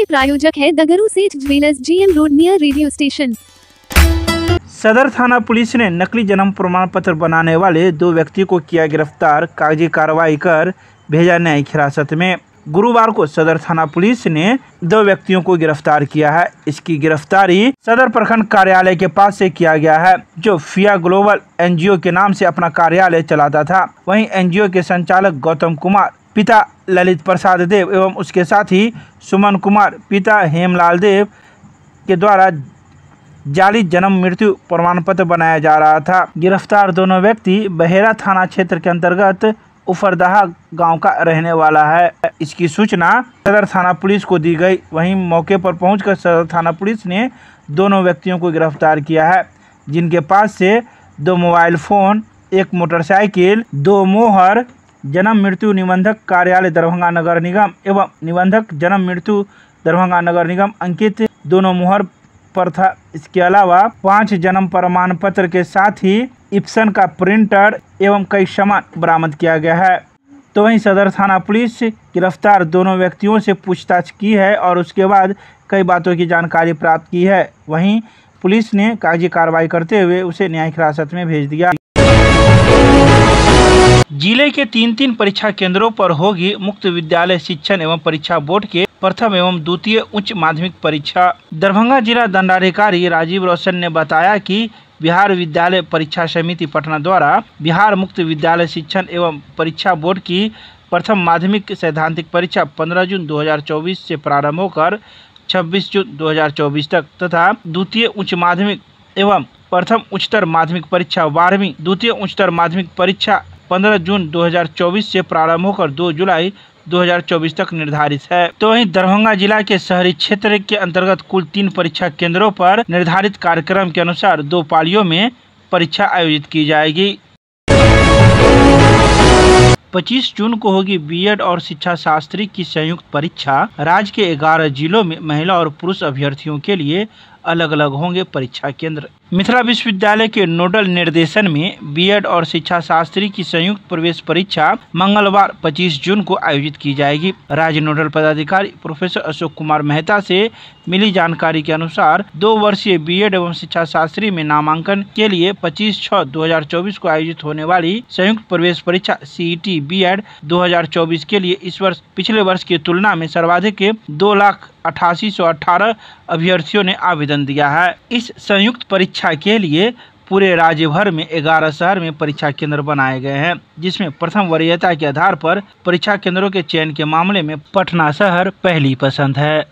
प्रायोजक है दगरू सेठ jewellers, GM road, near radio station. सदर थाना पुलिस ने नकली जन्म प्रमाण पत्र बनाने वाले 2 व्यक्तियों को किया गिरफ्तार। कागजी कार्रवाई कर भेजा न्यायिक हिरासत में। गुरुवार को सदर थाना पुलिस ने 2 व्यक्तियों को गिरफ्तार किया है। इसकी गिरफ्तारी सदर प्रखंड कार्यालय के पास से किया गया है, जो फिया ग्लोबल NGO के नाम से अपना कार्यालय चलाता था। वहीं NGO के संचालक गौतम कुमार पिता ललित प्रसाद देव एवं उसके साथी सुमन कुमार पिता हेमलाल देव के द्वारा जाली जन्म मृत्यु प्रमाण पत्र बनाया जा रहा था। गिरफ्तार दोनों व्यक्ति बहेरा थाना क्षेत्र के अंतर्गत उफरदहा गांव का रहने वाला है। इसकी सूचना सदर थाना पुलिस को दी गई। वहीं मौके पर पहुंचकर सदर थाना पुलिस ने दोनों व्यक्तियों को गिरफ्तार किया है, जिनके पास से 2 मोबाइल फोन, 1 मोटरसाइकिल, 2 मोहर, जन्म मृत्यु निबंधक कार्यालय दरभंगा नगर निगम एवं निबंधक जन्म मृत्यु दरभंगा नगर निगम अंकित दोनों मोहर पर था। इसके अलावा 5 जन्म प्रमाण पत्र के साथ ही इप्सन का प्रिंटर एवं कई सामान बरामद किया गया है। तो वहीं सदर थाना पुलिस गिरफ्तार दोनों व्यक्तियों से पूछताछ की है और उसके बाद कई बातों की जानकारी प्राप्त की है। वहीं पुलिस ने कागजी कार्रवाई करते हुए उसे न्यायिक हिरासत में भेज दिया। जिले के 3 परीक्षा केंद्रों पर होगी मुक्त विद्यालय शिक्षण एवं परीक्षा बोर्ड के प्रथम एवं द्वितीय उच्च माध्यमिक परीक्षा। दरभंगा जिला दंडाधिकारी राजीव रोशन ने बताया कि बिहार विद्यालय परीक्षा समिति पटना द्वारा बिहार मुक्त विद्यालय शिक्षण एवं परीक्षा बोर्ड की प्रथम माध्यमिक सैद्धांतिक परीक्षा 15 जून 2024 से प्रारंभ होकर 26 जून 2024 तक तथा द्वितीय उच्च माध्यमिक एवं प्रथम उच्चतर माध्यमिक परीक्षा 12वीं द्वितीय उच्चतर माध्यमिक परीक्षा 15 जून 2024 से प्रारंभ होकर 2 जुलाई 2024 तक निर्धारित है। तो वहीं दरभंगा जिला के शहरी क्षेत्र के अंतर्गत कुल 3 परीक्षा केंद्रों पर निर्धारित कार्यक्रम के अनुसार 2 पालियों में परीक्षा आयोजित की जाएगी। 25 जून को होगी बीएड और शिक्षा शास्त्री की संयुक्त परीक्षा। राज्य के 11 जिलों में महिला और पुरुष अभ्यर्थियों के लिए अलग अलग होंगे परीक्षा केंद्र। मिथिला विश्वविद्यालय के नोडल निर्देशन में बीएड और शिक्षा शास्त्री की संयुक्त प्रवेश परीक्षा मंगलवार 25 जून को आयोजित की जाएगी। राज्य नोडल पदाधिकारी प्रोफेसर अशोक कुमार मेहता से मिली जानकारी के अनुसार 2 वर्षीय बीएड एवं शिक्षा शास्त्री में नामांकन के लिए 25/6/2024 को आयोजित होने वाली संयुक्त प्रवेश परीक्षा CET बीएड 2024 के लिए इस वर्ष पिछले वर्ष की तुलना में सर्वाधिक 2,88,118 अभ्यर्थियों ने आवेदन दिया है। इस संयुक्त परीक्षा के लिए पूरे राज्य भर में 11 शहर में परीक्षा केंद्र बनाए गए हैं, जिसमें प्रथम वरीयता के आधार पर परीक्षा केंद्रों के चयन के मामले में पटना शहर पहली पसंद है।